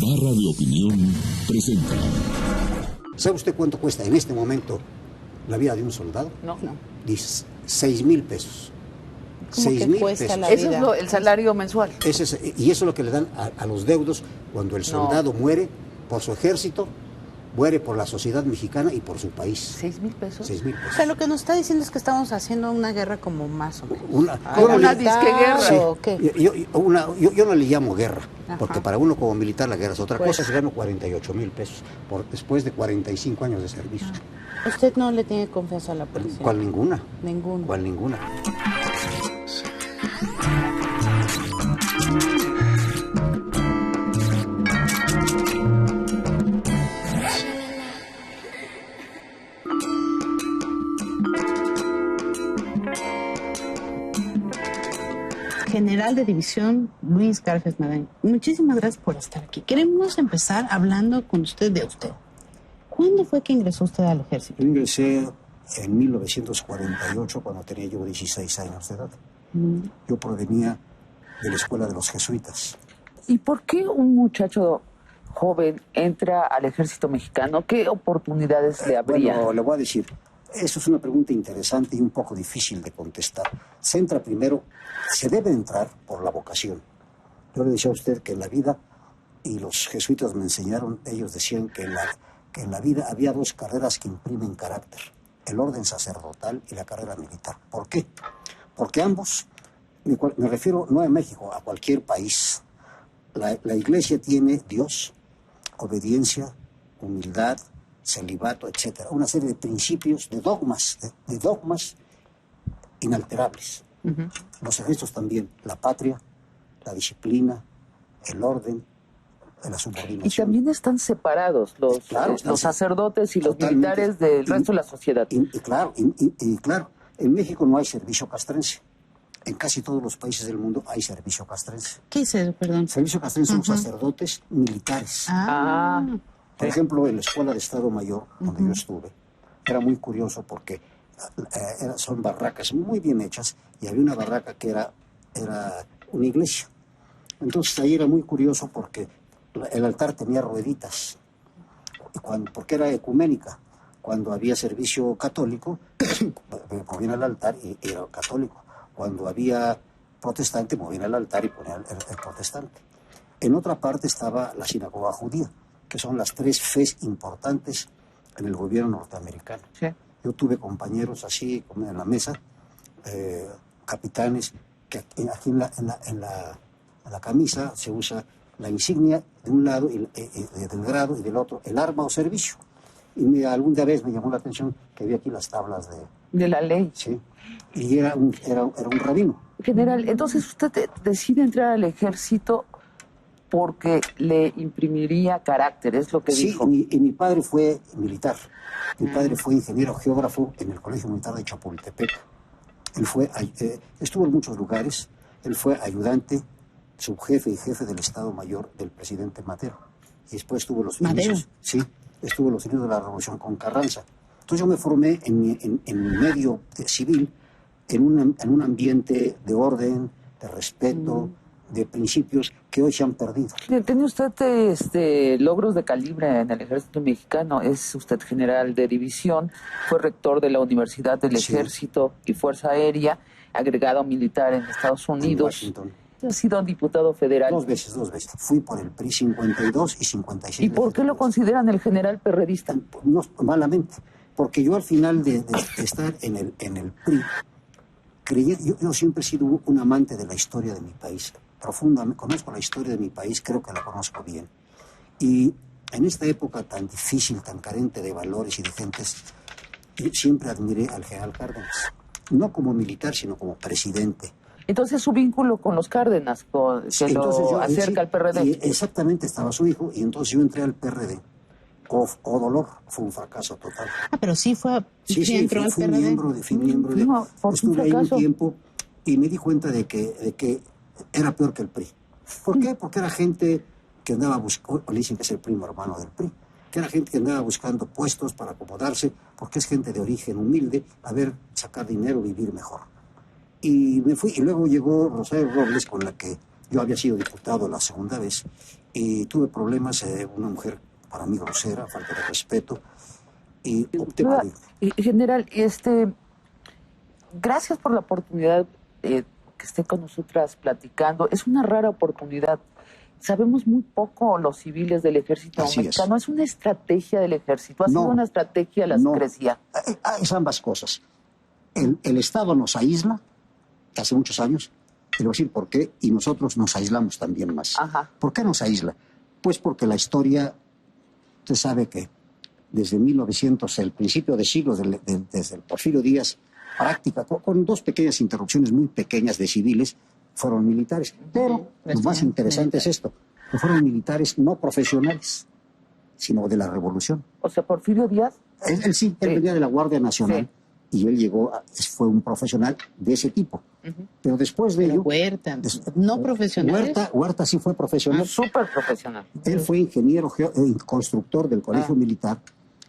Barra de Opinión presenta. ¿Sabe usted cuánto cuesta en este momento la vida de un soldado? No. Dice 6,000 pesos. ¿Cómo 6,000 cuesta pesos. la vida? Eso es el salario mensual. Y eso es lo que le dan a los deudos cuando el soldado muere por su ejército, muere por la sociedad mexicana y por su país. 6,000 pesos. 6,000 pesos. O sea, lo que nos está diciendo es que estamos haciendo una guerra como más o menos. Una disque-guerra. Sí. ¿O qué? Yo no le llamo guerra, Ajá. porque para uno como militar la guerra es otra Pues. cosa. Se ganó 48,000 pesos después de 45 años de servicio. ¿Usted no le tiene confianza a la policía? ¿Cuál ninguna? Ninguna. ¿Cuál ninguna? General de División Luis Garfias Madaña, muchísimas gracias por estar aquí. Queremos empezar hablando con usted de usted. ¿Cuándo fue que ingresó usted al ejército? Yo ingresé en 1948, cuando tenía yo 16 años de edad. Yo provenía de la escuela de los jesuitas. ¿Y por qué un muchacho joven entra al ejército mexicano? ¿Qué oportunidades le habría? Bueno, le voy a decir, eso es una pregunta interesante y un poco difícil de contestar. Se entra primero, se debe entrar por la vocación. Yo le decía a usted que en la vida, y los jesuitas me enseñaron, ellos decían que en la vida había dos carreras que imprimen carácter: el orden sacerdotal y la carrera militar. ¿Por qué? Porque ambos, me refiero no a México, a cualquier país. La iglesia tiene Dios, obediencia, humildad, celibato, etcétera, una serie de principios, de dogmas inalterables. Los ejércitos también, la patria, la disciplina, el orden, la subordinación. Y también están separados los sacerdotes y los militares del resto de la sociedad. Y claro, en México no hay servicio castrense. En casi todos los países del mundo hay servicio castrense. ¿Qué es eso, perdón? Servicio castrense son sacerdotes militares. Por ejemplo, en la Escuela de Estado Mayor, donde yo estuve, era muy curioso porque son barracas muy bien hechas, y había una barraca que era una iglesia. Entonces ahí era muy curioso porque el altar tenía rueditas, porque era ecuménica. Cuando había servicio católico, movían al altar y era católico. Cuando había protestante, movían al altar y ponían el protestante. En otra parte estaba la sinagoga judía, que son las tres fes importantes en el gobierno norteamericano. Sí. Yo tuve compañeros así, como en la mesa, capitanes, que aquí en la camisa se usa la insignia de un lado, del grado, y del otro el arma o servicio. Y alguna vez me llamó la atención que había aquí las tablas De la ley. Sí, y era un rabino. General, entonces usted decide entrar al ejército porque le imprimiría carácter, es lo que dijo. Sí, y mi padre fue militar. Mi padre fue ingeniero geógrafo en el Colegio Militar de Chapultepec. Él estuvo en muchos lugares. Él fue ayudante, subjefe y jefe del Estado Mayor del presidente Madero. Y después estuvo los inicios. Sí, estuvo los inicios de la Revolución con Carranza. Entonces yo me formé en mi medio civil, en un ambiente de orden, de respeto, de principios que hoy se han perdido. Tiene usted logros de calibre en el ejército mexicano. Es usted general de división, fue rector de la Universidad del Ejército y Fuerza Aérea, agregado militar en Estados Unidos. En Washington. Ha sido diputado federal. Dos veces. Fui por el PRI 52 y 56. ¿Y por qué lo consideran el general perredista? No, malamente. Porque yo al final de estar en el PRI, yo siempre he sido un amante de la historia de mi país. Profundamente, conozco la historia de mi país, creo que la conozco bien. Y en esta época tan difícil, tan carente de valores y de gentes, yo siempre admiré al general Cárdenas. No como militar, sino como presidente. Entonces su vínculo con los Cárdenas, que lo acerca al PRD. Exactamente, estaba su hijo, y entonces yo entré al PRD. Oh, dolor, fue un fracaso total. Pero sí fue... Sí, fui miembro de... Estuve ahí un tiempo y me di cuenta de que era peor que el PRI. ¿Por qué? Porque era gente que andaba buscando, le dicen que es el primo hermano del PRI, que era gente que andaba buscando puestos para acomodarse, porque es gente de origen humilde, a ver, sacar dinero, vivir mejor. Y me fui, y luego llegó Rosario Robles, con la que Yo había sido diputado la segunda vez y tuve problemas, una mujer para mí grosera, falta de respeto, y opté por ir. General, gracias por la oportunidad que esté con nosotras platicando. Es una rara oportunidad. Sabemos muy poco los civiles del ejército mexicano. Es una estrategia del ejército, ha sido una estrategia de la secrecía. Es ambas cosas. El Estado nos aísla hace muchos años, y le voy a decir por qué, y nosotros nos aislamos también más. Ajá. ¿Por qué nos aísla? Pues porque la historia, usted sabe que desde 1900, el principio de siglo, desde el Porfirio Díaz, práctica, con dos pequeñas interrupciones muy pequeñas de civiles, fueron militares. Pero lo más interesante es esto, que fueron militares no profesionales, sino de la Revolución. O sea, Porfirio Díaz. Él venía de la Guardia Nacional y él llegó, fue un profesional de ese tipo. Pero después de ello... Huerta, no profesionales. Huerta sí fue profesional. Súper profesional. Él fue ingeniero constructor del Colegio Militar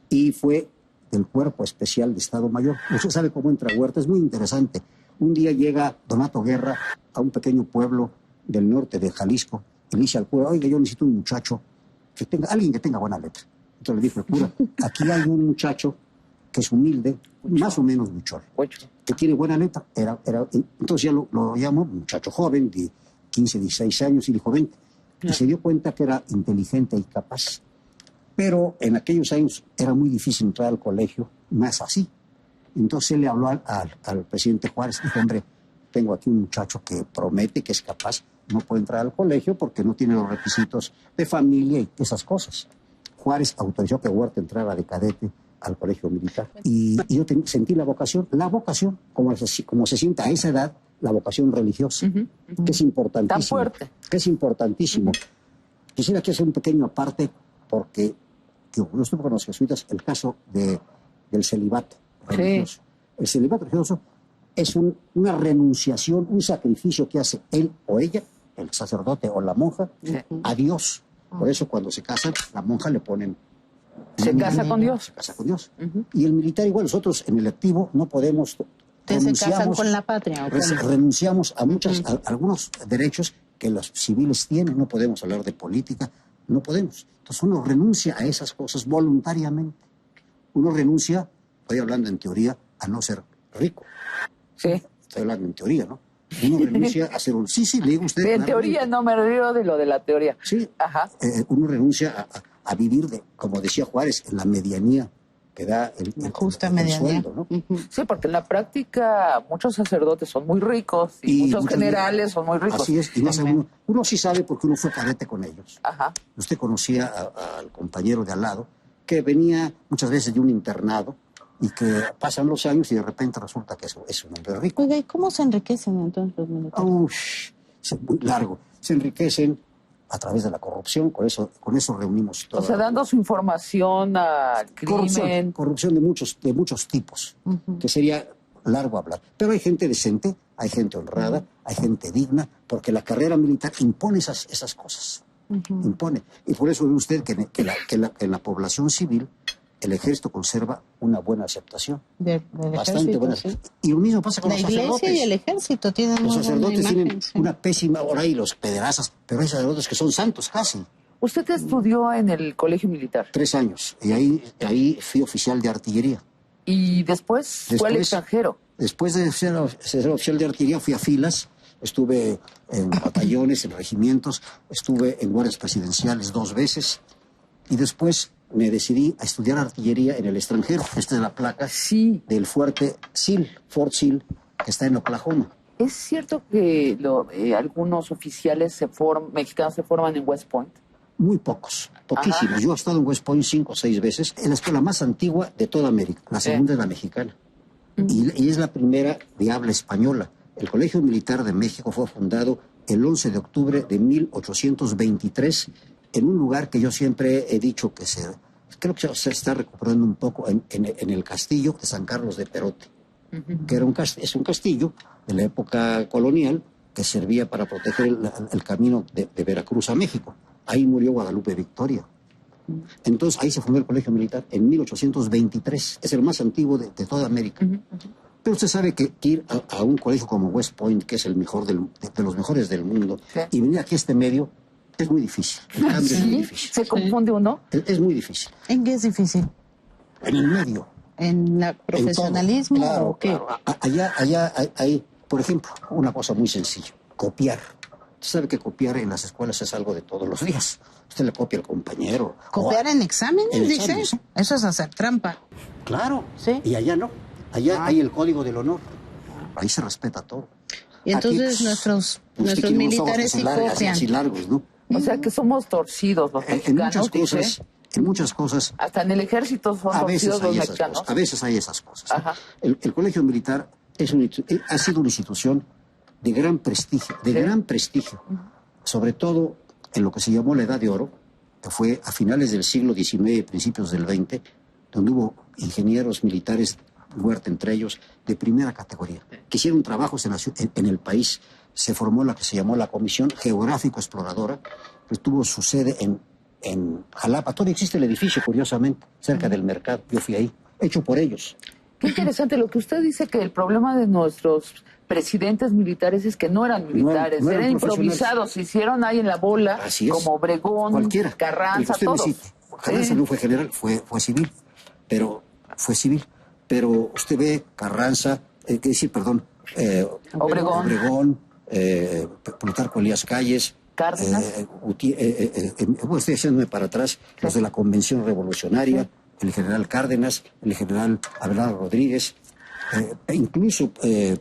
y fue del Cuerpo Especial de Estado Mayor. Usted sabe cómo entra Huerta, es muy interesante. Un día llega Donato Guerra a un pequeño pueblo del norte de Jalisco y le dice al cura, oiga, yo necesito un muchacho, alguien que tenga buena letra. Entonces le dijo el cura, aquí hay un muchacho que es humilde, más o menos buchón, que tiene buena letra. Entonces ya lo llamó, muchacho joven, de 15, 16 años, y dijo, vente. Y se dio cuenta que era inteligente y capaz. Pero en aquellos años era muy difícil entrar al colegio, más así. Entonces él le habló al presidente Juárez y dijo, hombre, tengo aquí un muchacho que promete que es capaz, no puede entrar al colegio porque no tiene los requisitos de familia y esas cosas. Juárez autorizó que Huerta entrara de cadete al colegio militar. Y yo sentí la vocación, como se sienta a esa edad, la vocación religiosa, que es importantísimo. Tan fuerte. Que es importantísimo. Quisiera que hacer un pequeño aparte porque yo estuve con los jesuitas el caso del celibato religioso. Sí. El celibato religioso es una renunciación, un sacrificio que hace él o ella, el sacerdote o la monja, a Dios. Por eso cuando se casan, la monja le ponen... Se casa con Dios. Se casa con Dios. Y el militar igual, nosotros en el activo no podemos... ¿Se casan con la patria? Renunciamos a algunos derechos que los civiles tienen. No podemos hablar de política, no podemos. Entonces uno renuncia a esas cosas voluntariamente. Uno renuncia, estoy hablando en teoría, a no ser rico. Sí. Estoy hablando en teoría, ¿no? Uno renuncia a ser un... Sí, le digo a usted... En teoría, no me río de lo de la teoría. Sí. Ajá. Uno renuncia a vivir, como decía Juárez, en la medianía que da el sueldo, ¿no? Sí, porque en la práctica muchos sacerdotes son muy ricos y muchos generales son muy ricos. Así es, y uno sí sabe porque uno fue cadete con ellos. Ajá. Usted conocía al compañero de al lado, que venía muchas veces de un internado y que pasan los años y de repente resulta que es un hombre rico. Oiga, ¿y cómo se enriquecen entonces los militares? Es muy largo. Se enriquecen a través de la corrupción, con eso reunimos todo. O sea, dando su información al crimen. Corrupción de muchos tipos, que sería largo hablar. Pero hay gente decente, hay gente honrada, hay gente digna, porque la carrera militar impone esas cosas. Impone. Y por eso ve usted que en la población civil el ejército conserva una buena aceptación. Bastante buena. Sí. Y lo mismo pasa con los sacerdotes. La iglesia y el ejército tienen los sacerdotes tienen una pésima, ahora hay los pederastas, pero hay sacerdotes que son santos casi. ¿Usted estudió en el colegio militar? 3 años, y ahí fui oficial de artillería. ¿Y después fue al extranjero? Después de ser oficial de artillería fui a filas, estuve en batallones, en regimientos, estuve en guardias presidenciales 2 veces, y después me decidí a estudiar artillería en el extranjero. Esta es la placa del fuerte Fort Sill, que está en Oklahoma. ¿Es cierto que algunos oficiales mexicanos se forman en West Point? Muy pocos, poquísimos. Ajá. Yo he estado en West Point 5 o 6 veces. Es la escuela más antigua de toda América. La segunda es la mexicana. Y es la primera de habla española. El Colegio Militar de México fue fundado el 11 de octubre de 1823 en un lugar que yo siempre he dicho que creo que se está recuperando un poco en el castillo de San Carlos de Perote, que es un castillo de la época colonial que servía para proteger el camino de Veracruz a México. Ahí murió Guadalupe Victoria. Entonces ahí se fundó el Colegio Militar en 1823. Es el más antiguo de toda América. Pero usted sabe que ir a un colegio como West Point, que es el mejor de los mejores del mundo, y venir aquí a este medio, es muy difícil. El cambio es muy difícil. ¿Se confunde uno? Es muy difícil. ¿En qué es difícil? En el medio. ¿En la profesionalismo claro, o qué? Claro. Allá hay, por ejemplo, una cosa muy sencilla, copiar. Usted sabe que copiar en las escuelas es algo de todos los días. Usted le copia al compañero. ¿Copiar en exámenes, en dice? exámenes. Eso es hacer trampa. Claro. Sí. Y allá no. Allá hay el código del honor. Ahí se respeta todo. Y entonces Aquí, nuestros usted quiere unos ojos militares que sí se largan, copian. así largos, ¿no? O sea que somos torcidos los mexicanos, En muchas cosas, hasta en el ejército son a veces torcidos los hay esas mexicanos. cosas. A veces hay esas cosas. Ajá. El colegio militar ha sido una institución de gran prestigio, gran prestigio. Sobre todo en lo que se llamó la Edad de Oro, que fue a finales del siglo XIX y principios del XX, donde hubo ingenieros militares, Huerta entre ellos, de primera categoría, que hicieron trabajos en el país. Se formó la que se llamó la Comisión Geográfico Exploradora, que tuvo su sede en Jalapa. Todavía existe el edificio, curiosamente, cerca del mercado. Yo fui ahí, hecho por ellos. Qué interesante lo que usted dice, que el problema de nuestros presidentes militares es que no eran militares, no eran eran profesionales. improvisados, se hicieron ahí en la bola, Así es. como Obregón, Cualquiera. Carranza, El que usted me todos. cite. Carranza no fue general, fue civil, pero fue civil. Pero usted ve Carranza, Obregón, Plutarco Elías Calles, Cárdenas. estoy haciéndome para atrás, los de la Convención Revolucionaria, el general Cárdenas, el general Abelardo Rodríguez, e incluso el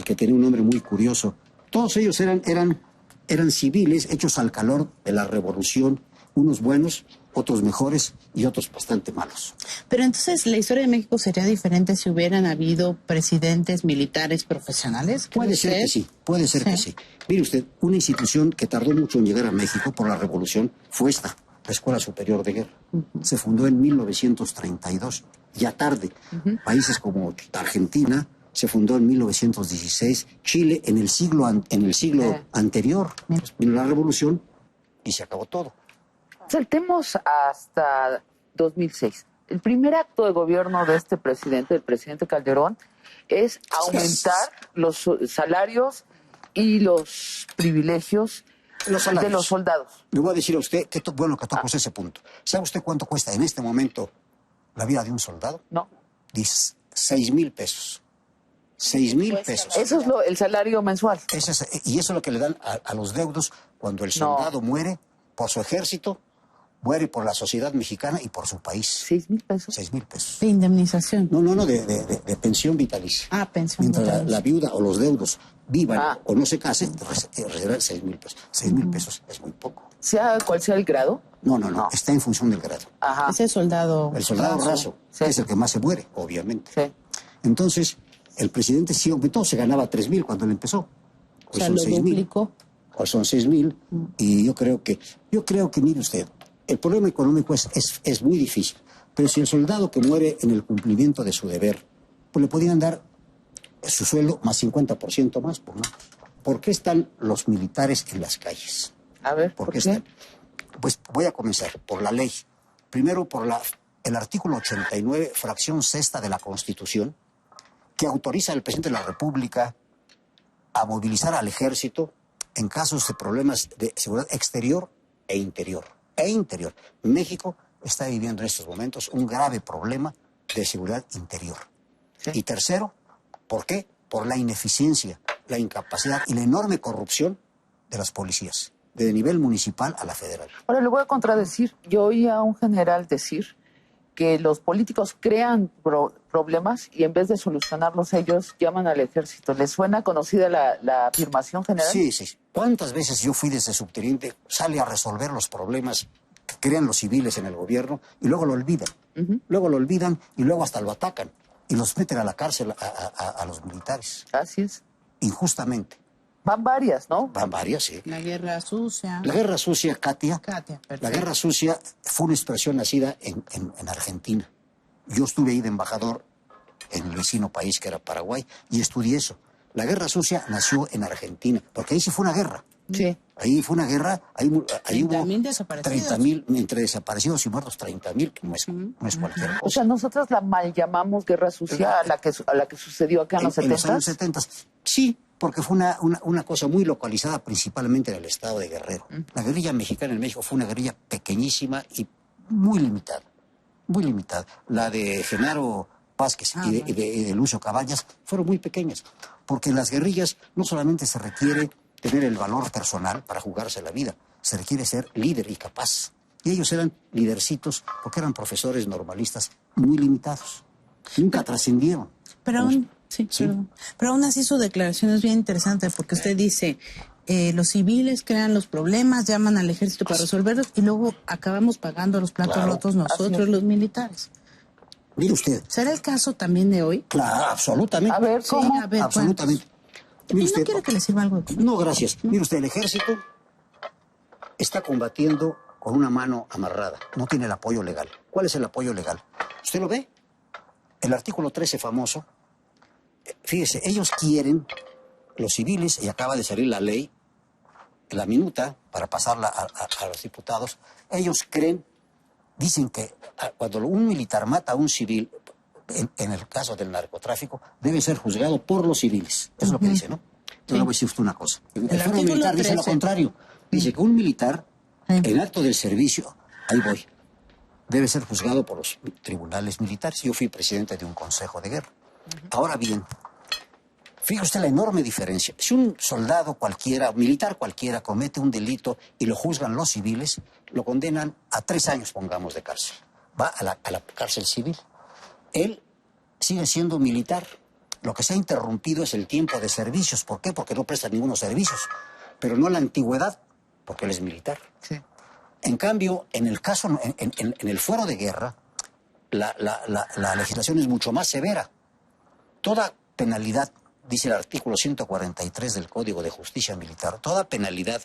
que tenía un nombre muy curioso. Todos ellos eran civiles hechos al calor de la revolución, unos buenos, otros mejores y otros bastante malos. Pero entonces la historia de México sería diferente si hubieran habido presidentes militares profesionales. Puede ser que sí, puede ser que sí. Mire usted, una institución que tardó mucho en llegar a México por la revolución fue esta, la Escuela Superior de Guerra. Se fundó en 1932, ya tarde. Países como Argentina se fundó en 1916, Chile en el siglo anterior. Vino la revolución y se acabó todo. Saltemos hasta 2006. El primer acto de gobierno de este presidente, el presidente Calderón, es aumentar los salarios y los privilegios de los soldados. Le voy a decir a usted que bueno que tocó ese punto. ¿Sabe usted cuánto cuesta en este momento la vida de un soldado? No. Dice 6,000 pesos. 6,000 pesos. Eso es el salario mensual. Y eso es lo que le dan a los deudos cuando el soldado muere por su ejército, muere por la sociedad mexicana y por su país. 6,000 pesos. 6,000 pesos. De indemnización. No, de pensión vitalicia. Pensión Mientras vitalicia. la viuda o los deudos vivan o no se casen, recibirán 6,000 pesos. 6,000 pesos es muy poco. Sea cual sea el grado. No, está en función del grado. Ajá. Ese soldado. El soldado raso, que es el que más se muere, obviamente. Sí. Entonces, el presidente sí aumentó, se ganaba 3,000 cuando él empezó. O sea, lo duplicó. Hoy son 6,000. Y yo creo que, mire usted, el problema económico es muy difícil. Pero si el soldado que muere en el cumplimiento de su deber, pues le podían dar su sueldo más 50% más, pues no. ¿Por qué están los militares en las calles? A ver, ¿por qué? Están? Pues voy a comenzar por la ley. Primero por el artículo 89, fracción sexta de la Constitución, que autoriza al presidente de la República a movilizar al ejército en casos de problemas de seguridad exterior e interior. México está viviendo en estos momentos un grave problema de seguridad interior. Sí. Y tercero, ¿por qué? Por la ineficiencia, la incapacidad y la enorme corrupción de las policías, de nivel municipal a la federal. Ahora le voy a contradecir. Yo oí a un general decir que los políticos crean problemas y en vez de solucionarlos ellos llaman al ejército. ¿Les suena conocida la afirmación general? Sí. ¿Cuántas veces yo fui desde subteniente, sale a resolver los problemas que crean los civiles en el gobierno y luego lo olvidan? Luego lo olvidan y luego hasta lo atacan y los meten a la cárcel a los militares. Así es. Injustamente. Van varias, ¿no? Van varias, sí. La guerra sucia. La guerra sucia, Katia, perfecto. la guerra sucia fue una expresión nacida en Argentina. Yo estuve ahí de embajador en el vecino país que era Paraguay y estudié eso. La guerra sucia nació en Argentina, porque ahí sí fue una guerra. Sí. Ahí fue una guerra, ahí hubo 30,000 desaparecidos. 30,000, entre desaparecidos y muertos, 30,000, que no es cualquier cosa. O sea, nosotros la mal llamamos guerra sucia a la que sucedió acá en los 70. En los años 70, sí, porque fue una cosa muy localizada, principalmente en el estado de Guerrero. La guerrilla mexicana en México fue una guerrilla pequeñísima y muy limitada, muy limitada. La de Genaro Vázquez y de Lucio Cabañas fueron muy pequeñas, porque en las guerrillas no solamente se requiere tener el valor personal para jugarse la vida, se requiere ser líder y capaz. Y ellos eran lidercitos porque eran profesores normalistas muy limitados. Nunca trascendieron. Pero aún, pero aún así su declaración es bien interesante porque usted dice, los civiles crean los problemas, llaman al ejército para resolverlos y luego acabamos pagando los platos rotos nosotros, los militares. Mire usted. ¿Será el caso también de hoy? Claro, absolutamente. A ver, ¿cómo? Sí, a ver, absolutamente. ¿Y no quiere que le sirva algo de comer? No, gracias. Mire usted, el ejército está combatiendo con una mano amarrada. No tiene el apoyo legal. ¿Cuál es el apoyo legal? ¿Usted lo ve? El artículo 13 famoso. Fíjese, ellos quieren, los civiles, y acaba de salir la ley, la minuta, para pasarla a los diputados, ellos creen, dicen que cuando un militar mata a un civil, en el caso del narcotráfico, debe ser juzgado por los civiles. Es lo que dice, ¿no? Yo le voy a decir usted una cosa. El fuero militar dice lo contrario. Dice que un militar, en acto del servicio, ahí voy, debe ser juzgado por los tribunales militares. Yo fui presidente de un consejo de guerra. Ahora bien, fíjese usted la enorme diferencia. Si un soldado cualquiera, militar cualquiera, comete un delito y lo juzgan los civiles, lo condenan a 3 años, pongamos, de cárcel. Va a la cárcel civil. Él sigue siendo militar. Lo que se ha interrumpido es el tiempo de servicios. ¿Por qué? Porque no presta ningunos servicios. Pero no la antigüedad, porque él es militar. Sí. En cambio, en el caso, en el fuero de guerra, la legislación es mucho más severa. Toda penalidad, dice el artículo 143 del Código de Justicia Militar, toda penalidad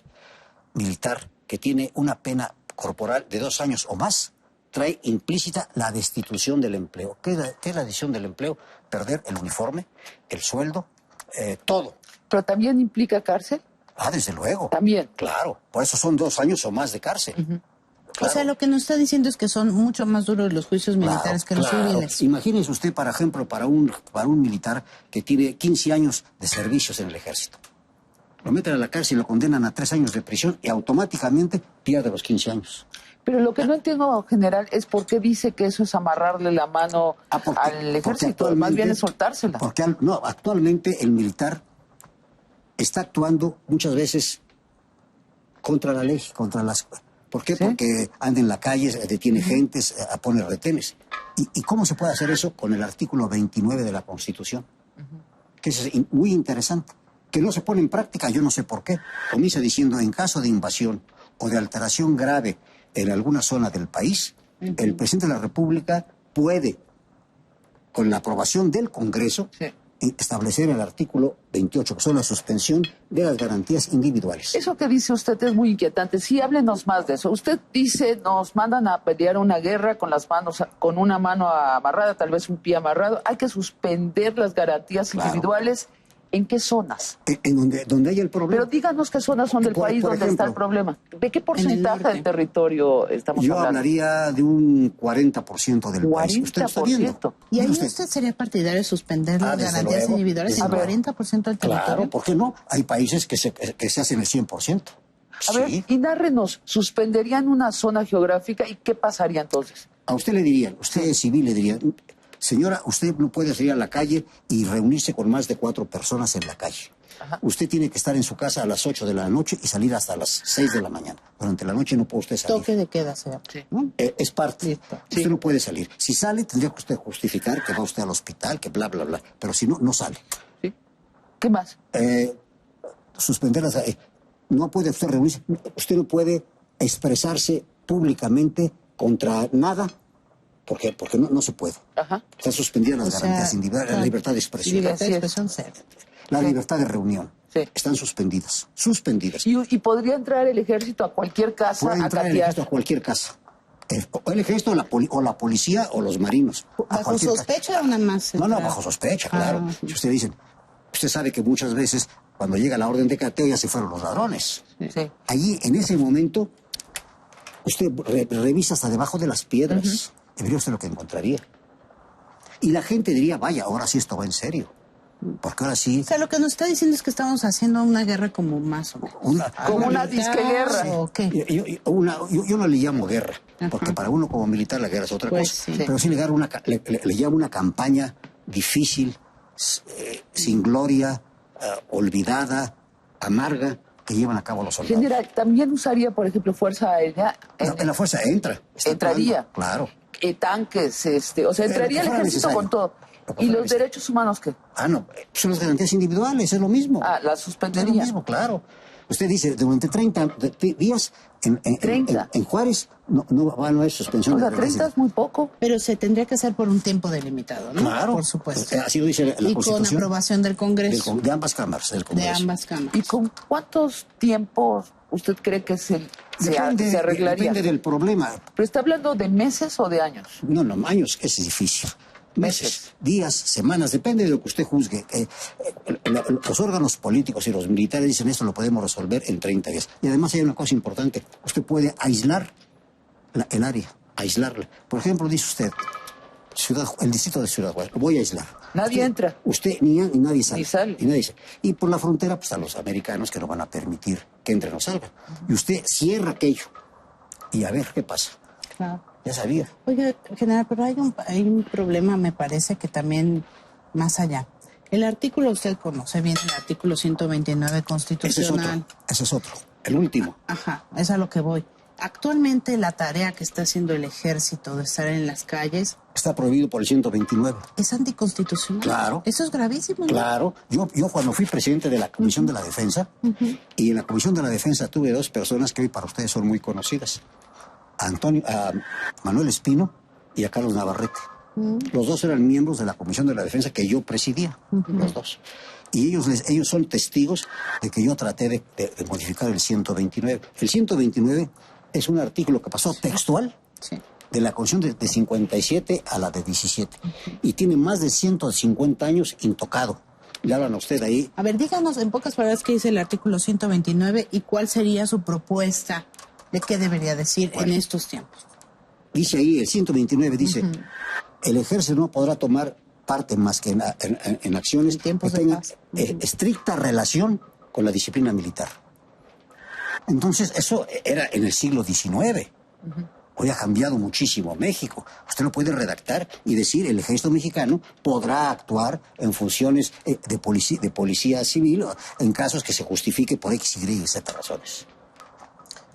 militar que tiene una pena corporal de 2 años o más, trae implícita la destitución del empleo. ¿Qué es la destitución del empleo? Perder el uniforme, el sueldo, todo. ¿Pero también implica cárcel? Desde luego. También. Claro, por eso son 2 años o más de cárcel. Claro. O sea, lo que nos está diciendo es que son mucho más duros los juicios militares que los civiles. Imagínese usted, por ejemplo, para un militar que tiene 15 años de servicios en el ejército. Lo meten a la cárcel y lo condenan a 3 años de prisión y automáticamente pierde los 15 años. Pero lo que no entiendo, general, es por qué dice que eso es amarrarle la mano al ejército. Más bien es soltársela. Porque actualmente el militar está actuando muchas veces contra la ley, contra las... ¿Por qué? ¿Sí? Porque anda en la calle, detiene gentes, pone retenes. ¿Y cómo se puede hacer eso? Con el artículo 29 de la Constitución, que es muy interesante, que no se pone en práctica, yo no sé por qué. Comienza diciendo, en caso de invasión o de alteración grave en alguna zona del país, el presidente de la República puede, con la aprobación del Congreso, establecer el artículo 28, que son la suspensión de las garantías individuales. Eso que dice usted es muy inquietante. Sí, háblenos más de eso. Usted dice, nos mandan a pelear una guerra con las manos, con una mano amarrada, tal vez un pie amarrado. Hay que suspender las garantías individuales. ¿En qué zonas? En donde hay el problema. Pero díganos qué zonas son del país donde está el problema. ¿De qué porcentaje del territorio estamos hablando? Yo hablaría de un 40% del país. ¿Usted está viendo? ¿Y ahí usted sería partidario de suspender las garantías individuales en 40% del territorio? Claro, ¿por qué no? Hay países que se hacen el 100%. A ver, y nárrenos, ¿suspenderían una zona geográfica y qué pasaría entonces? A usted le dirían, usted es civil, le dirían... Señora, usted no puede salir a la calle y reunirse con más de 4 personas en la calle. Usted tiene que estar en su casa a las 8 de la noche y salir hasta las 6 de la mañana. Durante la noche no puede usted salir. Toque de queda, señor. Sí. Es parte. Usted no puede salir. Si sale, tendría que usted justificar que va usted al hospital, que bla, bla, bla. Pero si no, no sale. ¿Sí? ¿Qué más? Suspenderlas. No puede usted reunirse. Usted no puede expresarse públicamente contra nada. ¿Por qué? Porque no se puede. Están suspendidas las garantías individuales, la libertad de expresión. Libertad de expresión, la libertad de reunión. Están suspendidas. Suspendidas. ¿Y podría entrar el ejército a cualquier casa? Puede entrar el ejército a cualquier casa. El ejército o la policía o los marinos. ¿Bajo sospecha o nada más? No, bajo sospecha, claro. Si usted dice, usted sabe que muchas veces cuando llega la orden de cateo ya se fueron los ladrones. Sí. Allí, en ese momento, usted revisa hasta debajo de las piedras y vería usted lo que encontraría. Y la gente diría, vaya, ahora sí esto va en serio. Porque ahora sí... O sea, lo que nos está diciendo es que estamos haciendo una guerra como más o menos. Como una disqueguerra. ¿O qué? Yo no le llamo guerra, porque para uno como militar la guerra es otra Pues cosa. sí. Pero sí le llamo una campaña difícil, sin gloria, olvidada, amarga, que llevan a cabo los soldados. General, también usaría, por ejemplo, Fuerza Aérea. En la fuerza Entraría. Claro. Tanques, o sea, entraría el ejército necesario. con todo. ¿Y los derechos humanos qué? No, son las garantías individuales, es lo mismo. Las Es suspendería. lo mismo, claro. Usted dice, durante 30 días en Juárez no va a haber suspensión. O sea, de 30 es muy poco. Pero se tendría que hacer por un tiempo delimitado, ¿no? Claro. Por supuesto. Así lo dice la Y con Constitución. aprobación del Congreso. De ambas cámaras. Del De Congreso. ambas cámaras. ¿Y con cuántos tiempos usted cree que se arreglaría? Depende del problema. ¿Pero está hablando de meses o de años? No, años es difícil. Meses, días, semanas, depende de lo que usted juzgue. Los órganos políticos y los militares dicen esto lo podemos resolver en 30 días. Y además hay una cosa importante, usted puede aislar el área, aislarla. Por ejemplo, dice usted, el distrito de Ciudad Juárez, lo voy a aislar. Nadie entra. Usted ni nadie sale. Ni sale. Y nadie sale. Y por la frontera, pues están los americanos que no van a permitir que entren o salgan. Y usted cierra aquello y a ver qué pasa. Claro. Ya sabía. Oiga, general, pero hay un problema, me parece, que también más allá. El artículo, usted conoce bien el artículo 129 constitucional. Ese es otro, el último. Ajá, es a lo que voy. Actualmente la tarea que está haciendo el ejército de estar en las calles Está prohibido por el 129. es anticonstitucional. Claro. Eso es gravísimo, ¿no? Claro. Yo cuando fui presidente de la Comisión de la Defensa, y en la Comisión de la Defensa tuve dos personas que hoy para ustedes son muy conocidas. A Manuel Espino y a Carlos Navarrete. Los dos eran miembros de la Comisión de la Defensa que yo presidía, los dos. Y ellos son testigos de que yo traté de modificar el 129. El 129 es un artículo que pasó textual de la Constitución de 57 a la de 17. Y tiene más de 150 años intocado. Le hablan a usted ahí. A ver, díganos en pocas palabras qué dice el artículo 129 y cuál sería su propuesta de qué debería decir en estos tiempos. Dice ahí, el 129 dice, el ejército no podrá tomar parte más que en acciones que tengan estricta relación con la disciplina militar. Entonces, eso era en el siglo XIX. Hoy ha cambiado muchísimo México. Usted lo puede redactar y decir, el ejército mexicano podrá actuar en funciones de policía civil en casos que se justifique por X, Y, Z razones.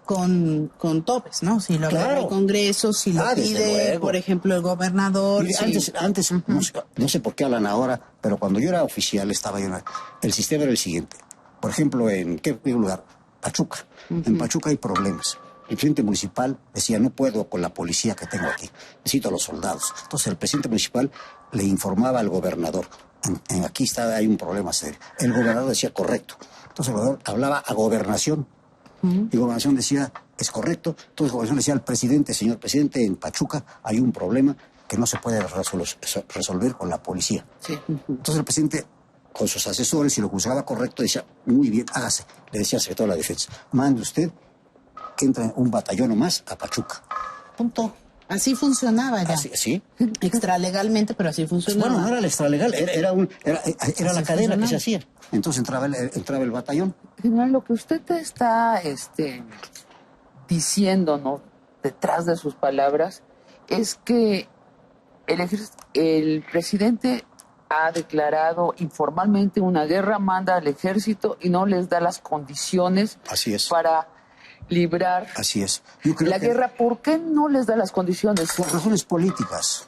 Con topes, ¿no? Si lo aprueba el Congreso, si lo pide, por ejemplo, el gobernador. Mire, antes no sé por qué hablan ahora, pero cuando yo era oficial estaba yo. El sistema era el siguiente. Por ejemplo, ¿en qué lugar? Pachuca. En Pachuca hay problemas. El presidente municipal decía, no puedo con la policía que tengo aquí, necesito a los soldados. Entonces el presidente municipal le informaba al gobernador, aquí hay un problema serio. El gobernador decía, correcto. Entonces el gobernador hablaba a gobernación. Y gobernación decía, es correcto. Entonces gobernación decía al presidente, señor presidente, en Pachuca hay un problema que no se puede resolver con la policía. Entonces el presidente, con sus asesores, si lo juzgaba correcto, decía, muy bien, hágase. Le decía al secretario de la Defensa, mande usted que entre un batallón o más a Pachuca. Punto. Así funcionaba ya. Sí. Extralegalmente, pero así funcionaba. Bueno, no era el extralegal, era la cadena que se hacía. Entonces entraba el batallón. General, lo que usted está diciendo, ¿no?, detrás de sus palabras, es que el presidente ha declarado informalmente una guerra, manda al ejército y no les da las condiciones para librar la guerra. ¿Por qué no les da las condiciones? Por razones políticas.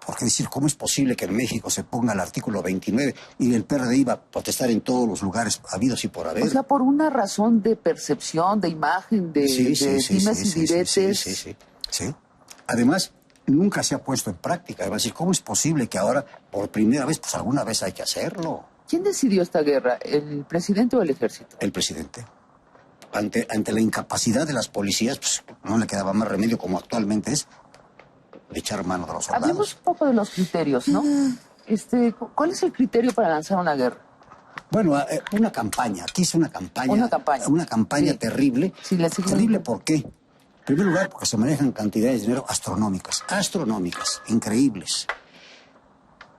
Porque decir, ¿cómo es posible que en México se ponga el artículo 29 y el PRD iba a protestar en todos los lugares habidos y por haber? O sea, por una razón de percepción, de imagen, de dimes y diretes. Sí. Además, nunca se ha puesto en práctica. Va a decir, ¿cómo es posible que ahora, por primera vez, pues alguna vez hay que hacerlo? ¿Quién decidió esta guerra? ¿El presidente o el ejército? El presidente. Ante la incapacidad de las policías, pues no le quedaba más remedio, como actualmente es, de echar mano de los soldados. Hablemos un poco de los criterios, ¿no? ¿Cuál es el criterio para lanzar una guerra? Bueno, una campaña. Aquí es una campaña. Una campaña sí. terrible. Sí, terrible, ¿por qué? En primer lugar, porque se manejan cantidades de dinero astronómicas, increíbles.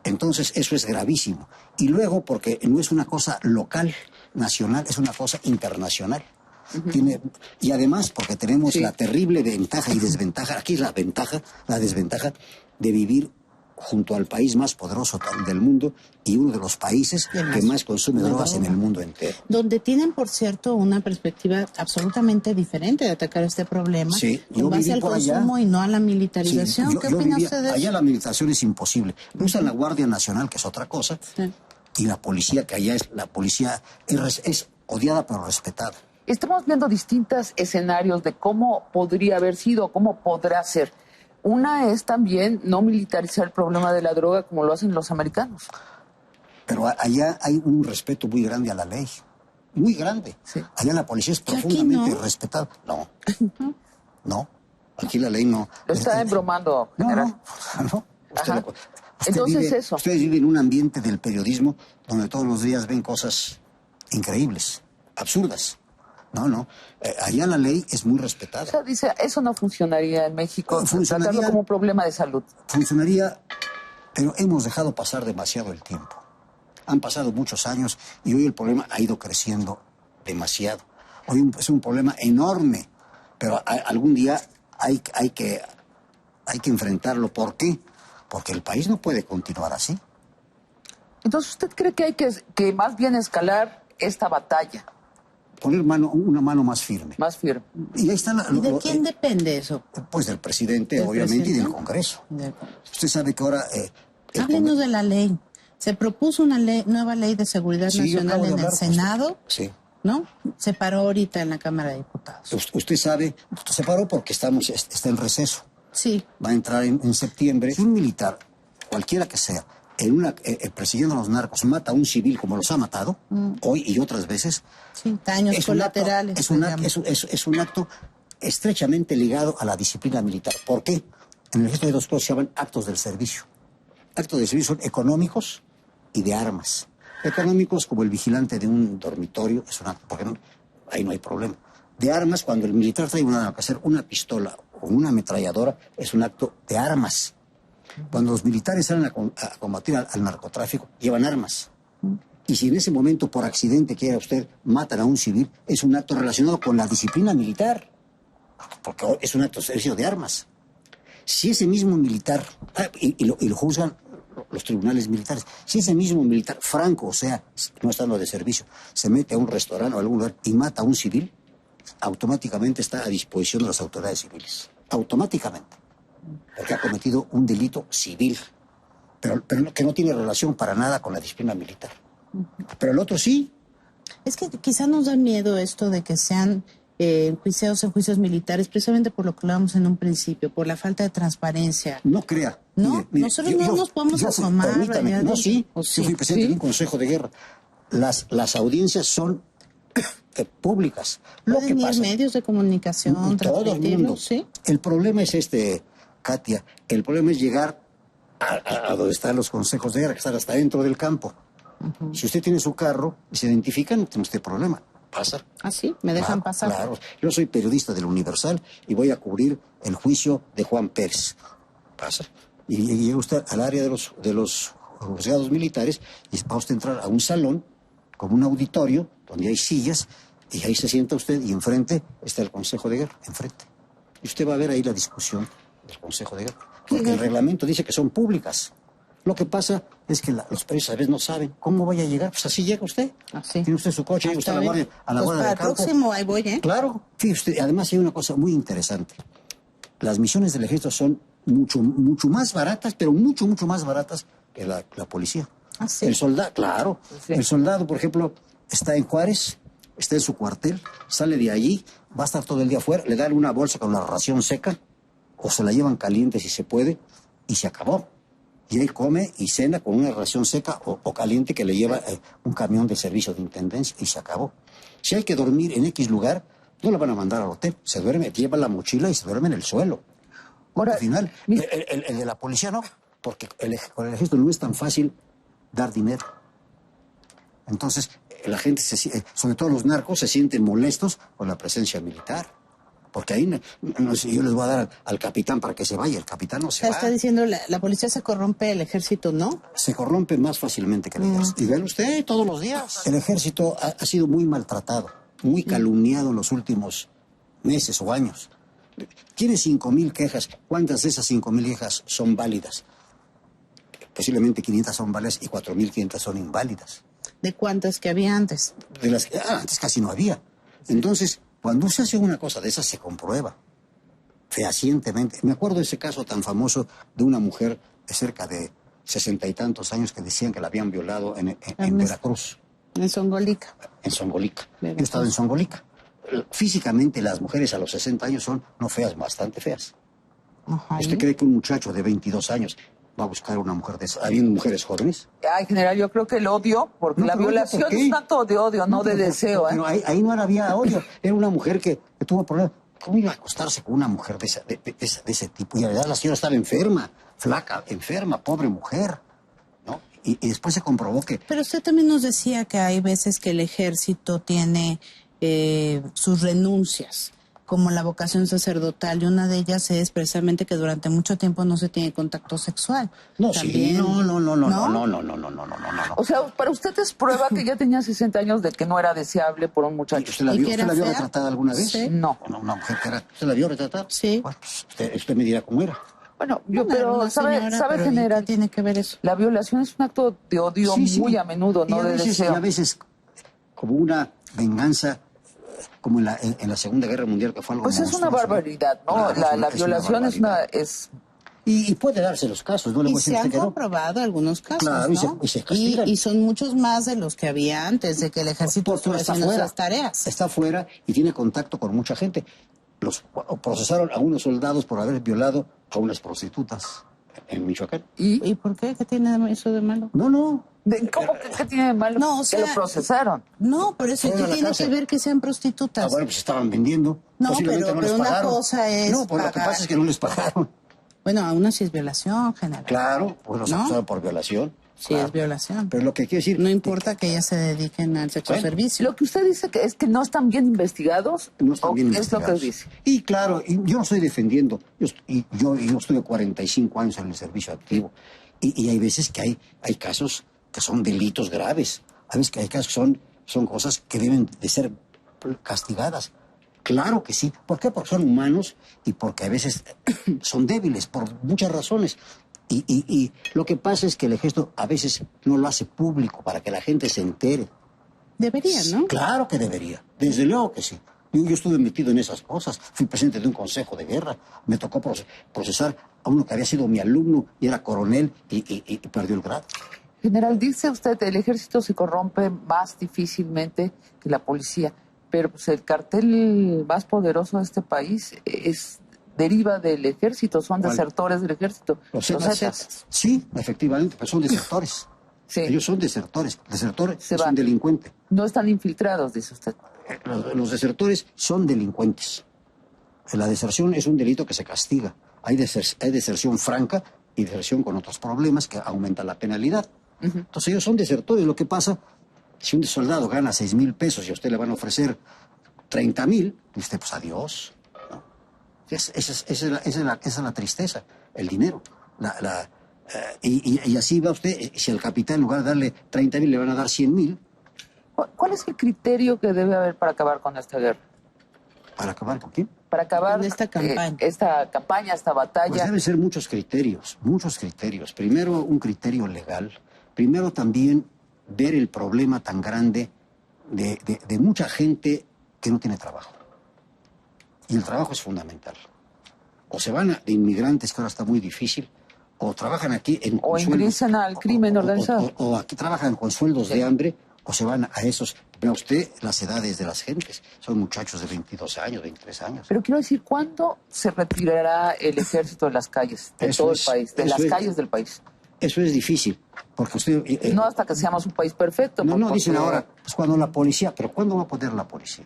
Entonces, eso es gravísimo. Y luego, porque no es una cosa local, nacional, es una cosa internacional. Y además, porque tenemos la terrible ventaja y desventaja, aquí es la desventaja de vivir junto al país más poderoso del mundo y uno de los países que más consume drogas en el mundo entero. Donde tienen, por cierto, una perspectiva absolutamente diferente de atacar este problema, con base al consumo y no a la militarización. Sí, ¿Qué opina usted de eso? Allá la militarización es imposible. Usan la Guardia Nacional, que es otra cosa, y la policía, que allá es odiada pero respetada. Estamos viendo distintos escenarios de cómo podría haber sido, cómo podrá ser. Una es también no militarizar el problema de la droga como lo hacen los americanos. Pero allá hay un respeto muy grande a la ley. Muy grande. Sí. Allá la policía es profundamente respetada. No. Aquí la ley no. Lo está embromando, general. No. Entonces Ustedes viven en un ambiente del periodismo donde todos los días ven cosas increíbles, absurdas. No. Allá la ley es muy respetada. O sea, dice, eso no funcionaría en México, tratarlo como un problema de salud. Funcionaría, pero hemos dejado pasar demasiado el tiempo. Han pasado muchos años y hoy el problema ha ido creciendo demasiado. Hoy es un problema enorme, pero algún día hay que enfrentarlo. ¿Por qué? Porque el país no puede continuar así. Entonces, ¿usted cree que hay que más bien escalar esta batalla? Poner una mano más firme. Más firme. Y ahí está ¿Y de quién depende eso? Pues del presidente, obviamente, y del Congreso. Usted sabe que ahora... Háblenos de la ley. Se propuso una nueva ley de seguridad nacional en el Senado. Sí. ¿No? Se paró ahorita en la Cámara de Diputados. Usted sabe, se paró porque está en receso. Sí. Va a entrar en septiembre. Un militar, cualquiera que sea, persiguiendo a los narcos, mata a un civil como los ha matado, hoy y otras veces. Sí, daños colaterales. Es un acto estrechamente ligado a la disciplina militar. ¿Por qué? En el ejército hay dos cosas que se llaman actos del servicio. Actos del servicio son económicos y de armas. Económicos, como el vigilante de un dormitorio, es un acto, porque ahí no hay problema. De armas, cuando el militar trae una pistola o una ametralladora, es un acto de armas. Cuando los militares salen a combatir al narcotráfico, llevan armas. Y si en ese momento, por accidente, quiera usted, matan a un civil, es un acto relacionado con la disciplina militar, porque es un acto de servicio de armas. Si ese mismo militar, y lo juzgan los tribunales militares, si ese mismo militar, franco, o sea, no estando de servicio, se mete a un restaurante o a algún lugar y mata a un civil, automáticamente está a disposición de las autoridades civiles. Automáticamente. Porque ha cometido un delito civil, pero que no tiene relación para nada con la disciplina militar. Pero el otro sí. Es que quizá nos da miedo esto de que sean enjuiciados en juicios militares, precisamente por lo que hablábamos en un principio, por la falta de transparencia. No crea. No, mire, nosotros no nos podemos asomar. Permítame, yo fui presidente de un consejo de guerra. Las audiencias son públicas. ¿Pueden ir medios de comunicación? Todo el mundo. ¿Sí? El problema es Katia, el problema es llegar a donde están los consejos de guerra, que están hasta dentro del campo. Si usted tiene su carro y se identifica, no tiene usted problema. Pasa. ¿Ah, sí? ¿Me dejan pasar? Claro. Yo soy periodista del Universal y voy a cubrir el juicio de Juan Pérez. Pasa. Y llega usted al área de los juzgados militares y va usted a entrar a un salón, como un auditorio, donde hay sillas, y ahí se sienta usted y enfrente está el Consejo de Guerra, enfrente. Y usted va a ver ahí la discusión del Consejo de Guerra. Porque el reglamento dice que son públicas. Lo que pasa es que los periodistas a veces no saben cómo vaya a llegar. Pues así llega usted. Así. Tiene usted su coche, llega usted a la guardia del campo. Próximo, ahí voy, ¿eh? Claro. Fíjese usted, además hay una cosa muy interesante. Las misiones del ejército son mucho más baratas, pero mucho más baratas que la policía. ¿Ah, sí? El soldado, claro. Sí. El soldado, por ejemplo, está en Juárez, está en su cuartel, sale de allí, va a estar todo el día afuera, le dan una bolsa con la ración seca, o se la llevan caliente si se puede, y se acabó. Y él come y cena con una ración seca o caliente que le lleva un camión de servicio de intendencia, y se acabó. Si hay que dormir en X lugar, no lo van a mandar al hotel, se duerme, lleva la mochila y se duerme en el suelo. Ahora, al final, el de la policía no, porque con el ejército no es tan fácil dar dinero. Entonces, la gente, sobre todo los narcos, se sienten molestos con la presencia militar. Porque ahí, no sé, yo les voy a dar al capitán para que se vaya, el capitán no se va. Está diciendo, la policía se corrompe, el ejército no. Se corrompe más fácilmente que el ejército. Y vean usted todos los días. El ejército ha sido muy maltratado, muy calumniado en los últimos meses o años. Tiene 5,000 quejas. ¿Cuántas de esas 5,000 quejas son válidas? Posiblemente 500 son válidas y 4,500 son inválidas. ¿De cuántas que había antes? De las que antes casi no había. Entonces, cuando se hace una cosa de esas, se comprueba fehacientemente. Me acuerdo de ese caso tan famoso de una mujer de cerca de 60 y tantos años que decían que la habían violado en Veracruz. En Songolica. En Songolica. Veracruz. Yo he estado en Songolica. Físicamente las mujeres a los 60 años son no feas, bastante feas. Ajá. ¿Usted cree que un muchacho de 22 años va a buscar una mujer de esas? ¿Habiendo mujeres jóvenes? Ay, general, yo creo que el odio, porque No, la pero violación ¿por qué? es un acto de odio, no de deseo. Pero ahí no había odio. Era una mujer que tuvo problemas. ¿Cómo iba a acostarse con una mujer de ese tipo? Y la verdad, la señora estaba enferma, flaca, enferma, pobre mujer, ¿no? Y después se comprobó que... Pero usted también nos decía que hay veces que el ejército tiene sus renuncias, como la vocación sacerdotal, y una de ellas es precisamente que durante mucho tiempo no se tiene contacto sexual. No, También, sí, no. O sea, para usted es prueba que ya tenía 60 años de que no era deseable por un muchacho. ¿Usted la ¿Y vio, que usted era la vio fea? retratada alguna vez? Sí. No. Una mujer que era... ¿Usted la vio retratada? Sí. Bueno, pues usted me dirá cómo era. Bueno, Bueno, era pero una sabe señora, pero ¿y general, qué tiene que ver eso? la violación es un acto de odio Sí. muy a menudo, no Y a de veces, deseo. Y a veces como una venganza, como en la Segunda Guerra Mundial, que fue algo Pues es una monstruoso, barbaridad, ¿no? Claro, La es una violación barbaridad. es Y puede darse los casos, no le voy Y a decir se a han usted que no. comprobado algunos casos, Claro, ¿no? y se castigan. Y son muchos más de los que había antes de que el ejército Porque estuviera está haciendo fuera. esas tareas. Está fuera y tiene contacto con mucha gente. Procesaron a unos soldados por haber violado a unas prostitutas en Michoacán. ¿Y por qué? ¿Qué tiene eso de malo? No. ¿Cómo que qué tiene de malo? No, o sea, que lo procesaron. No, pero eso Fueron ¿qué a la tiene cárcel. que ver que sean prostitutas? Bueno, pues estaban vendiendo. No, Posiblemente pero les una pagaron. cosa es No, pues lo que pagar. pasa es que no les pagaron. Bueno, aún así es violación, general. Claro, pues los ¿No? acusaron por violación. Sí, claro. es violación. Pero lo que quiero decir... No importa que ellas se dediquen al sexo Bueno, servicio. Lo que usted dice que es que no están bien investigados. No están bien ¿o qué es lo que investigados. dice? Y claro, yo no estoy defendiendo. Yo estuve 45 años en el servicio activo. Y hay veces que hay casos que son delitos graves. Hay veces que hay casos que son cosas que deben de ser castigadas. Claro que sí. ¿Por qué? Porque son humanos y porque a veces son débiles por muchas razones. Y lo que pasa es que el ejército a veces no lo hace público para que la gente se entere. Debería, ¿no? Claro que debería. Desde luego que sí. Yo estuve metido en esas cosas. Fui presidente de un consejo de guerra. Me tocó procesar a uno que había sido mi alumno y era coronel y perdió el grado. General, dice usted, el ejército se corrompe más difícilmente que la policía, pero pues el cartel más poderoso de este país deriva del ejército, son ¿Cuál? desertores del ejército. Los Zetas. Zetas. Sí, efectivamente, pero son desertores. Sí. Ellos son desertores. Desertor Se es van. un delincuente. No están infiltrados, dice usted. Los desertores son delincuentes. La deserción es un delito que se castiga. Hay deserción franca y deserción con otros problemas que aumentan la penalidad. Entonces ellos son desertores. Lo que pasa, si un soldado gana 6,000 pesos y a usted le van a ofrecer 30,000, usted pues adiós. ¿No? Esa es la tristeza, el dinero. Y así va usted, si al capitán en lugar de darle 30,000 le van a dar 100,000. ¿Cuál es el criterio que debe haber para acabar con esta guerra? ¿Para acabar con quién? Para acabar Con esta campaña. esta batalla. Pues deben ser muchos criterios, muchos criterios. Primero, un criterio legal. Primero, también ver el problema tan grande de mucha gente que no tiene trabajo. Y el trabajo es fundamental. O se van de inmigrantes, que ahora está muy difícil, o trabajan aquí O ingresan al crimen organizado. O aquí trabajan con sueldos de hambre, o se van a esos. Vea usted las edades de las gentes. Son muchachos de 22 años, 23 años. Pero quiero decir, ¿cuándo se retirará el ejército de las calles, de Eso todo es- el país, de eso las es- calles del país? Eso es difícil, porque usted... No hasta que seamos un país perfecto. No, porque dicen ahora, pues cuando la policía, pero ¿cuándo va a poder la policía?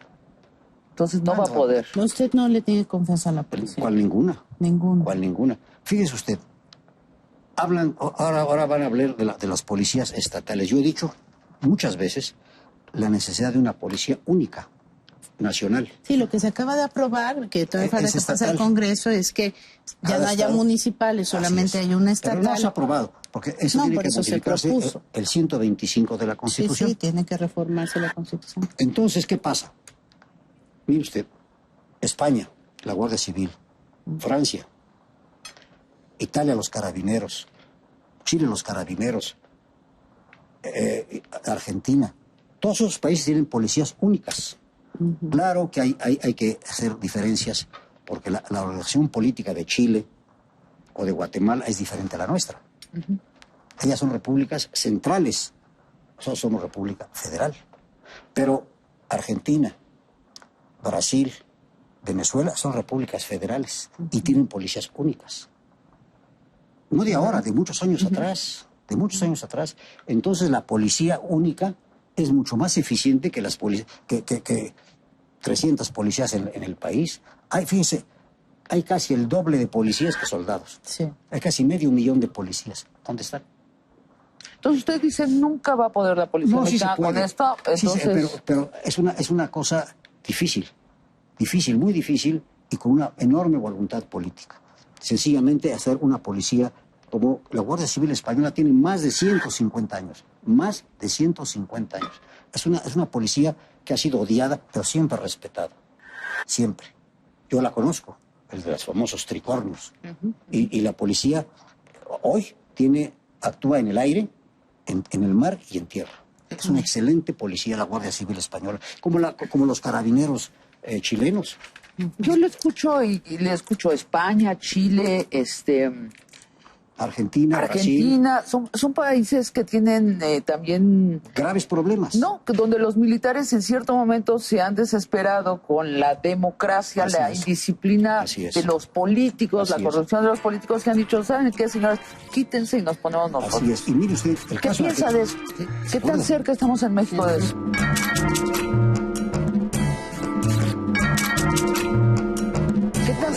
Entonces no va a poder. Usted no le tiene confianza a la policía. ¿Cuál ninguna? Ninguno. ¿Cuál ninguna? Fíjese usted, ahora van a hablar de las policías estatales. Yo he dicho muchas veces, la necesidad de una policía única, nacional. Sí, lo que se acaba de aprobar, que todavía falta que pase al Congreso, es que ya no haya municipales, solamente hay una estatal. Pero no se ha aprobado, porque eso tiene que modificarse el 125 de la Constitución. Sí, tiene que reformarse la Constitución. Entonces, ¿qué pasa? Mire usted, España, la Guardia Civil, Francia, Italia, los carabineros, Chile, los carabineros, Argentina, todos esos países tienen policías únicas. Claro que hay que hacer diferencias, porque la organización política de Chile o de Guatemala es diferente a la nuestra. Ellas son repúblicas centrales, nosotros somos república federal. Pero Argentina, Brasil, Venezuela son repúblicas federales y tienen policías únicas. No de ahora, de muchos años atrás, de muchos años atrás. Entonces la policía única es mucho más eficiente que las que 300 policías en el país. Fíjense, hay casi el doble de policías que soldados. Sí. Hay casi 500,000 de policías. ¿Dónde están? Entonces usted dice, nunca va a poder la policía mexicana con esto. Entonces... Sí, pero es una cosa difícil, muy difícil y con una enorme voluntad política. Sencillamente hacer una policía como la Guardia Civil Española tiene más de 150 años, más de 150 años. Es una policía que ha sido odiada, pero siempre respetada, siempre. Yo la conozco, el de los famosos tricornios. Y la policía hoy actúa en el aire, en el mar y en tierra. Es una excelente policía la Guardia Civil Española, como los carabineros chilenos. Yo le escucho y le escucho España, Chile, Argentina, son países que tienen también graves problemas. No, donde los militares en cierto momento se han desesperado con la democracia, la indisciplina de los políticos, la corrupción de los políticos, que han dicho, ¿saben qué, señores? Quítense y nos ponemos nosotros. Así es. Y mire usted, ¿Qué piensa de eso? ¿Qué tan cerca estamos en México de eso?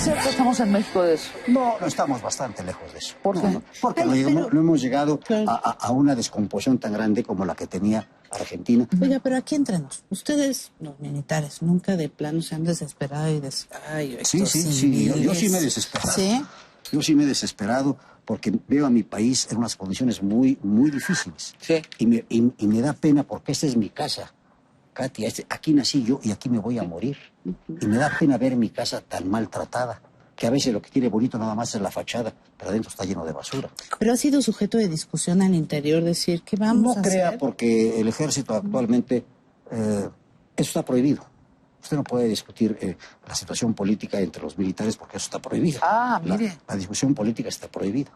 ¿Cerca estamos en México de eso? No estamos bastante lejos de eso. ¿Por qué? No, porque no hemos llegado a una descomposición tan grande como la que tenía Argentina. Oiga, pero aquí entrenos, ustedes, los militares, nunca de plano se han desesperado y Sí, yo sí me he desesperado. ¿Sí? Yo sí me he desesperado porque veo a mi país en unas condiciones muy, muy difíciles. Sí. Y me da pena porque esta es mi casa. Katia, aquí nací yo y aquí me voy a morir. Y me da pena ver mi casa tan maltratada, que a veces lo que tiene bonito nada más es la fachada, pero adentro está lleno de basura. Pero ha sido sujeto de discusión al interior, decir, ¿qué vamos a hacer? No crea, porque el ejército actualmente, eso está prohibido. Usted no puede discutir la situación política entre los militares porque eso está prohibido. Mire. La discusión política está prohibida.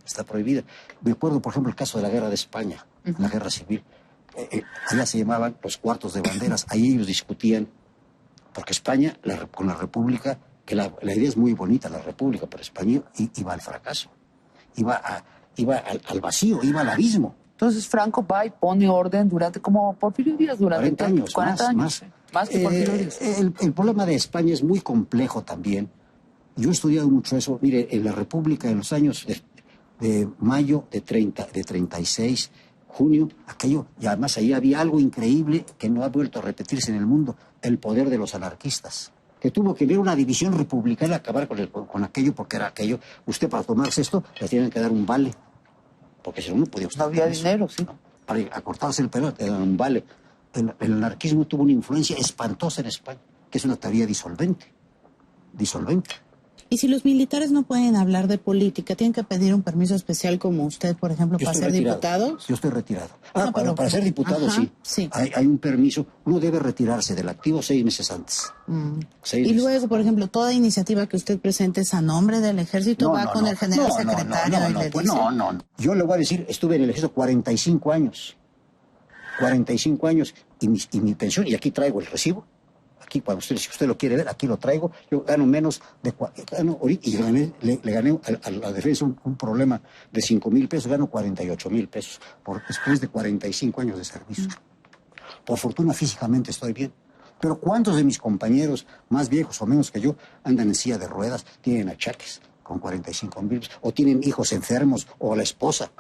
Está prohibida. Me acuerdo, por ejemplo, el caso de la guerra de España, la guerra civil. Allá se llamaban los cuartos de banderas. Ahí ellos discutían, porque España, con la República, que la idea es muy bonita, la República, pero España iba al fracaso, iba al vacío, iba al abismo. Entonces Franco va y pone orden durante, como Porfirio Díaz, durante 40 años, 40 años. Más que Porfirio Díaz. El problema de España es muy complejo también. Yo he estudiado mucho eso. Mire, en la República, en los años de mayo de 36, junio, aquello, y además ahí había algo increíble que no ha vuelto a repetirse en el mundo, el poder de los anarquistas, que tuvo que haber una división republicana, acabar con aquello, porque era aquello. Usted, para tomarse esto, le tienen que dar un vale, porque si no, no podía usted. No había dinero, sí. Para acortarse el pelo, te dan un vale. El anarquismo tuvo una influencia espantosa en España, que es una teoría disolvente. Y si los militares no pueden hablar de política, ¿tienen que pedir un permiso especial como usted, por ejemplo, para ser diputado? Yo estoy retirado. Pero, para ser diputado, sí. Hay un permiso. Uno debe retirarse del activo 6 meses antes. Y luego, por ejemplo, toda iniciativa que usted presente es a nombre del ejército, con el general secretario y le dice... No. Yo le voy a decir, estuve en el ejército 45 años. 45 años. Y mi pensión, y aquí traigo el recibo. Aquí, si usted lo quiere ver, aquí lo traigo. Yo gano menos de... y le gané a la defensa un problema de 5,000 pesos, gano 48,000 pesos después de 45 años de servicio. Por fortuna, físicamente estoy bien. Pero ¿cuántos de mis compañeros, más viejos o menos que yo, andan en silla de ruedas, tienen achaques con 45,000 pesos, o tienen hijos enfermos, o la esposa?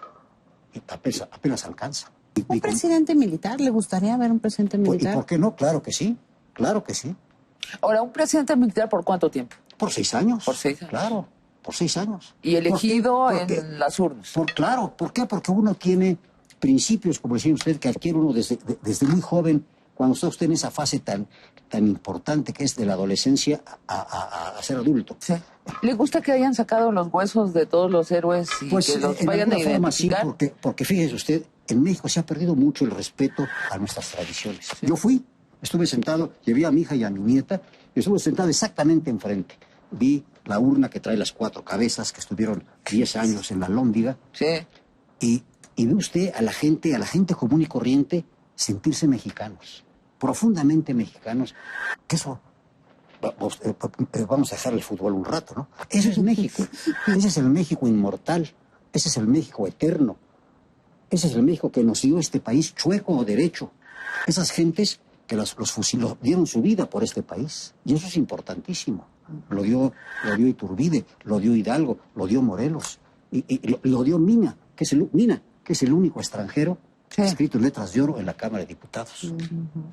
Y apenas alcanza. ¿Un presidente militar? ¿Le gustaría ver un presidente militar? ¿Y por qué no? Claro que sí, claro que sí. Ahora, ¿un presidente militar por cuánto tiempo? Por 6 años. Por 6 años. Claro, por 6 años. Y elegido Porque en las urnas. Claro, ¿por qué? Porque uno tiene principios, como decía usted, que adquiere uno desde muy joven, cuando está usted en esa fase tan importante que es de la adolescencia a ser adulto. Sí. ¿Le gusta que hayan sacado los huesos de todos los héroes y Pues que los en vayan a alguna forma sí, identificar? porque fíjese usted, en México se ha perdido mucho el respeto a nuestras tradiciones. Sí. Yo estuve sentado, llevé a mi hija y a mi nieta, y estuve sentado exactamente enfrente. Vi la urna que trae las 4 cabezas que estuvieron 10 años en la Alhóndiga. Sí. Y ve usted a la gente común y corriente sentirse mexicanos, profundamente mexicanos, que eso, vamos a dejar el fútbol un rato, ¿no? Eso es México, ese es el México inmortal, ese es el México eterno, ese es el México que nos dio este país chueco o derecho, esas gentes que los fusiló, dieron su vida por este país, y eso es importantísimo. Lo dio Iturbide, lo dio Hidalgo, lo dio Morelos, y lo dio Mina, que es el único extranjero escrito en letras de oro en la Cámara de Diputados.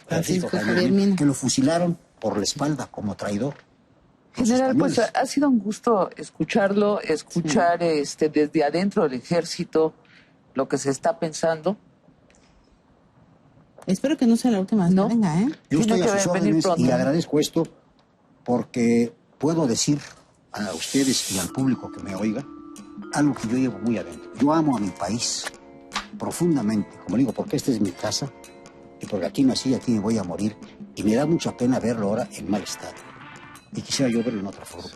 Francisco Javier Mina, que lo fusilaron por la espalda como traidor. General, pues ha sido un gusto escucharlo, escuchar desde adentro del ejército lo que se está pensando. Espero que no sea la última vez que venga, ¿eh? Yo estoy a sus órdenes pronto. y le agradezco esto porque puedo decir a ustedes y al público que me oiga algo que yo llevo muy adentro. Yo amo a mi país profundamente, como digo, porque esta es mi casa y porque aquí nací y aquí me voy a morir, y me da mucha pena verlo ahora en mal estado. Y quisiera yo verlo en otra forma.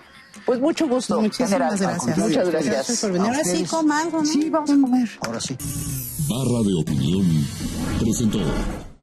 Pues mucho gusto, Muchísimas general. gracias. Muchas Gracias gracias. por venir. Ahora sí, coma algo, ¿no? Sí, vamos a comer. Ahora sí. Barra de Opinión presentó